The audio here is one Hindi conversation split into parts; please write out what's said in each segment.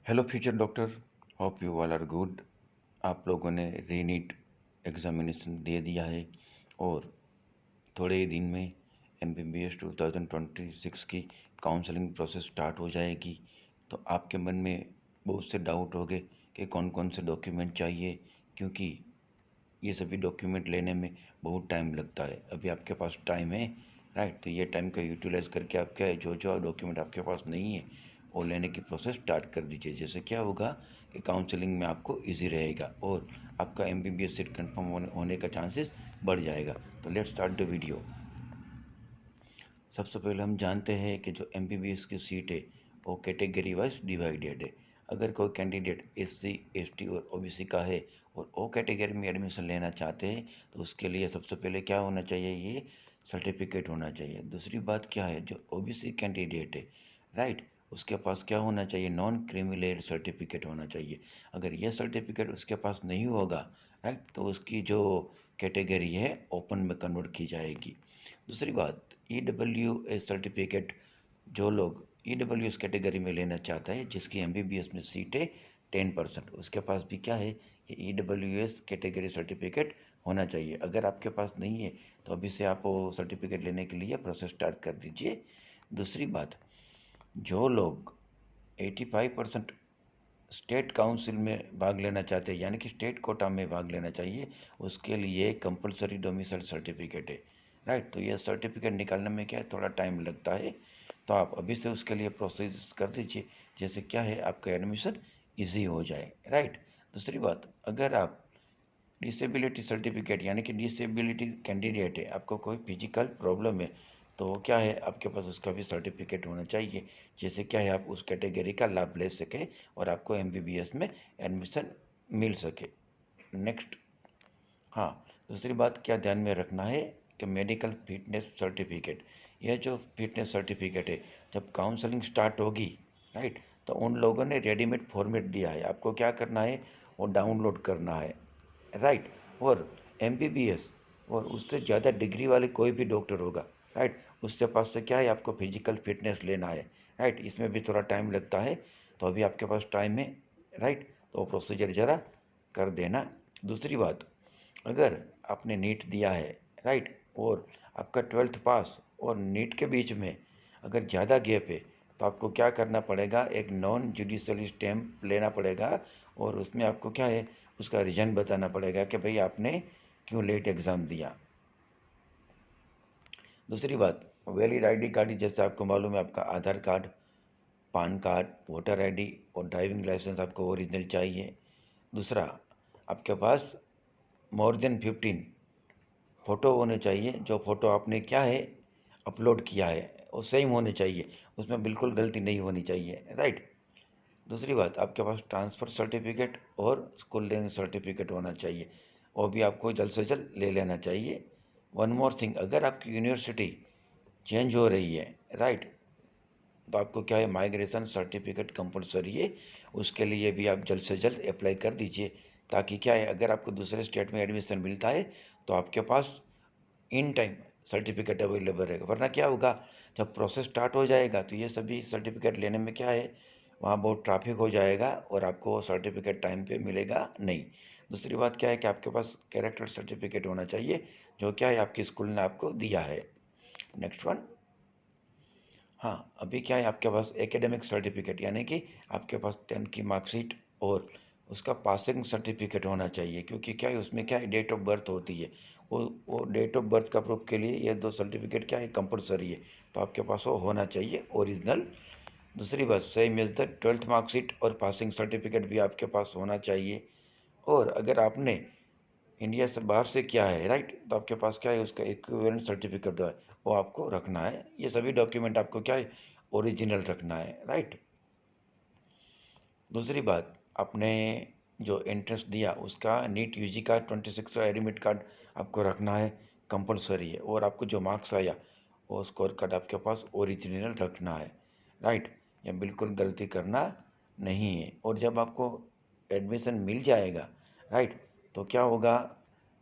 Hello future doctor, hope you all are good. आप लोगों ने रीनीट एग्जामिनेशन दे दिया है और थोड़े ही दिन में MBBS 2026 की काउंसलिंग प्रोसेस स्टार्ट हो जाएगी। तो आपके मन में बहुत से डाउट होंगे कि कौन कौन से डॉक्यूमेंट चाहिए, क्योंकि ये सभी डॉक्यूमेंट लेने में बहुत टाइम लगता है। अभी आपके पास टाइम है, राइट? तो ये टाइम का यूटिलाइज करके आप क्या है, जो जो डॉक्यूमेंट आपके पास नहीं है वो लेने की प्रोसेस स्टार्ट कर दीजिए। जैसे क्या होगा कि काउंसलिंग में आपको इजी रहेगा और आपका MBBS सीट कंफर्म होने का चांसेस बढ़ जाएगा। तो लेट्स स्टार्ट द वीडियो। सबसे पहले हम जानते हैं कि जो MBBS की सीट है वो कैटेगरी वाइज डिवाइडेड है। अगर कोई कैंडिडेट SC ST और OBC का है और ओ कैटेगरी में एडमिशन लेना चाहते हैं तो उसके लिए सबसे पहले क्या होना चाहिए, ये सर्टिफिकेट होना चाहिए। दूसरी बात क्या है, जो OBC कैंडिडेट है, राइट, उसके पास क्या होना चाहिए, नॉन क्रीमी सर्टिफिकेट होना चाहिए। अगर यह सर्टिफिकेट उसके पास नहीं होगा, राइट, तो उसकी जो कैटेगरी है ओपन में कन्वर्ट की जाएगी। दूसरी बात, EWS सर्टिफिकेट, जो लोग EWS कैटेगरी में लेना चाहता है जिसकी MBBS में सीट है 10%, उसके पास भी क्या है, ये EWS कैटेगरी सर्टिफिकेट होना चाहिए। अगर आपके पास नहीं है तो अभी से आप वो सर्टिफिकेट लेने के लिए प्रोसेस स्टार्ट कर दीजिए। दूसरी बात, जो लोग 85% स्टेट काउंसिल में भाग लेना चाहते हैं, यानी कि स्टेट कोटा में भाग लेना चाहिए, उसके लिए कंपलसरी डोमिसाइल सर्टिफिकेट है, राइट। तो यह सर्टिफिकेट निकालने में क्या है, थोड़ा टाइम लगता है। तो आप अभी से उसके लिए प्रोसेस कर दीजिए, जैसे क्या है आपका एडमिशन इजी हो जाए, राइट। दूसरी बात, अगर आप डिसेबिलिटी सर्टिफिकेट, यानी कि डिसेबिलिटी कैंडिडेट है, आपको कोई फिजिकल प्रॉब्लम है तो क्या है आपके पास उसका भी सर्टिफिकेट होना चाहिए, जैसे क्या है आप उस कैटेगरी का लाभ ले सके और आपको MBBS में एडमिशन मिल सके। नेक्स्ट, हाँ, दूसरी बात क्या ध्यान में रखना है कि मेडिकल फिटनेस सर्टिफिकेट, यह जो फिटनेस सर्टिफिकेट है, जब काउंसलिंग स्टार्ट होगी, राइट, तो उन लोगों ने रेडीमेड फॉर्मेट दिया है, आपको क्या करना है, वो डाउनलोड करना है, राइट। और MBBS और उससे ज़्यादा डिग्री वाले कोई भी डॉक्टर होगा, राइट, उसके पास से क्या है आपको फिजिकल फिटनेस लेना है, राइट। इसमें भी थोड़ा टाइम लगता है, तो अभी आपके पास टाइम है, राइट, तो प्रोसीजर ज़रा कर देना। दूसरी बात, अगर आपने नीट दिया है, राइट, और आपका 12th पास और नीट के बीच में अगर ज़्यादा गैप है तो आपको क्या करना पड़ेगा, एक नॉन जुडिशल स्टैम्प लेना पड़ेगा और उसमें आपको क्या है उसका रीज़न बताना पड़ेगा कि भाई आपने क्यों लेट एग्ज़ाम दिया। दूसरी बात, वैलिड ID कार्ड, जैसे आपको मालूम है आपका Aadhaar card, PAN card, voter ID और ड्राइविंग लाइसेंस आपको ओरिजिनल चाहिए। दूसरा, आपके पास मोर देन 15 फ़ोटो होने चाहिए, जो फ़ोटो आपने क्या है अपलोड किया है वो सेम होने चाहिए, उसमें बिल्कुल गलती नहीं होनी चाहिए, राइट। दूसरी बात, आपके पास ट्रांसफ़र सर्टिफिकेट और स्कूल लिविंग सर्टिफिकेट होना चाहिए, वो भी आपको जल्द से जल्द ले लेना चाहिए। वन मोर थिंग, अगर आपकी यूनिवर्सिटी चेंज हो रही है, राइट, तो आपको क्या है माइग्रेशन सर्टिफिकेट कंपलसरी है, उसके लिए भी आप जल्द से जल्द अप्लाई कर दीजिए, ताकि क्या है अगर आपको दूसरे स्टेट में एडमिशन मिलता है तो आपके पास इन टाइम सर्टिफिकेट अवेलेबल रहेगा। वरना क्या होगा, जब प्रोसेस स्टार्ट हो जाएगा तो ये सभी सर्टिफिकेट लेने में क्या है, वहाँ बहुत ट्रैफिक हो जाएगा और आपको वो सर्टिफिकेट टाइम पे मिलेगा नहीं। दूसरी बात क्या है कि आपके पास कैरेक्टर सर्टिफिकेट होना चाहिए, जो क्या है आपकी स्कूल ने आपको दिया है। नेक्स्ट वन, हाँ, अभी क्या है आपके पास एकेडमिक सर्टिफिकेट, यानी कि आपके पास 10th की मार्कशीट और उसका पासिंग सर्टिफिकेट होना चाहिए, क्योंकि क्या है उसमें क्या है डेट ऑफ बर्थ होती है, वो डेट ऑफ बर्थ का प्रूफ के लिए ये दो सर्टिफिकेट क्या है कंपलसरी है, तो आपके पास वो होना चाहिए ओरिजिनल। दूसरी बात, same as the 12th marksheet और पासिंग सर्टिफिकेट भी आपके पास होना चाहिए। और अगर आपने इंडिया से बाहर से किया है, राइट, तो आपके पास क्या है उसका इक्विवेलेंट सर्टिफिकेट है, वो आपको रखना है। ये सभी डॉक्यूमेंट आपको क्या है ओरिजिनल रखना है, राइट। दूसरी बात, आपने जो एंट्रेंस दिया उसका नीट UG का 26 का एडमिट कार्ड आपको रखना है, कंपलसरी है। और आपको जो मार्क्स आया वो स्कोर कार्ड आपके पास ओरिजिनल रखना है, राइट, या बिल्कुल गलती करना नहीं है। और जब आपको एडमिशन मिल जाएगा, राइट, तो क्या होगा,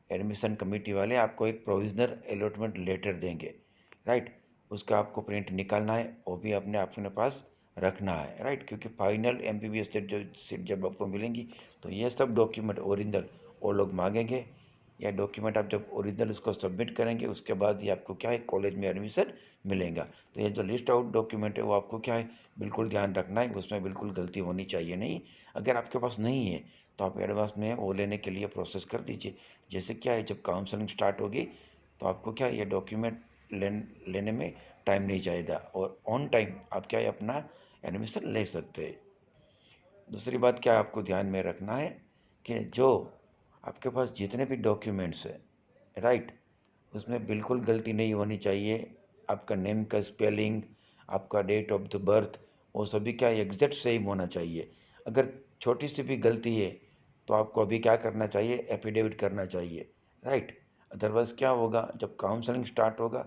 एडमिशन कमेटी वाले आपको एक प्रोविज़नल अलॉटमेंट लेटर देंगे, राइट, उसका आपको प्रिंट निकालना है, वो भी अपने अपने पास रखना है, राइट। क्योंकि फाइनल MBBS सीट जब आपको मिलेंगी तो ये सब डॉक्यूमेंट ओरिजिनल वो लोग मांगेंगे। या डॉक्यूमेंट आप जब ओरिजिनल उसको सबमिट करेंगे उसके बाद ही आपको क्या है कॉलेज में एडमिशन मिलेगा। तो ये जो लिस्ट आउट डॉक्यूमेंट है वो आपको क्या है बिल्कुल ध्यान रखना है, उसमें बिल्कुल गलती होनी चाहिए नहीं। अगर आपके पास नहीं है तो आप एडवांस में वो लेने के लिए प्रोसेस कर दीजिए। जैसे क्या है जब काउंसलिंग स्टार्ट होगी तो आपको क्या है ये डॉक्यूमेंट लेने में टाइम नहीं जाएगा और ऑन टाइम आप क्या है अपना एडमिशन ले सकते हैं। दूसरी बात क्या आपको ध्यान में रखना है कि जो आपके पास जितने भी डॉक्यूमेंट्स हैं, राइट, उसमें बिल्कुल गलती नहीं होनी चाहिए। आपका नेम का स्पेलिंग, आपका डेट ऑफ द बर्थ, वो सभी क्या एग्जैक्ट सेम होना चाहिए। अगर छोटी सी भी गलती है तो आपको अभी क्या करना चाहिए एफिडेविट करना चाहिए, राइट। अदरवाइज़ क्या होगा जब काउंसलिंग स्टार्ट होगा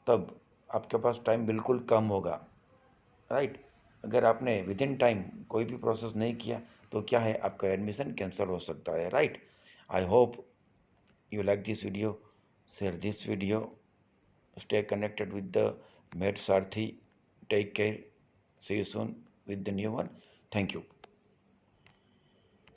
तब आपके पास टाइम बिल्कुल कम होगा, राइट। अगर आपने विद इन टाइम कोई भी प्रोसेस नहीं किया तो क्या है आपका एडमिशन कैंसिल हो सकता है, right. I hope you like this video, share this video, stay connected with the Med Sarthi. Take care, see you soon with the new one. Thank you.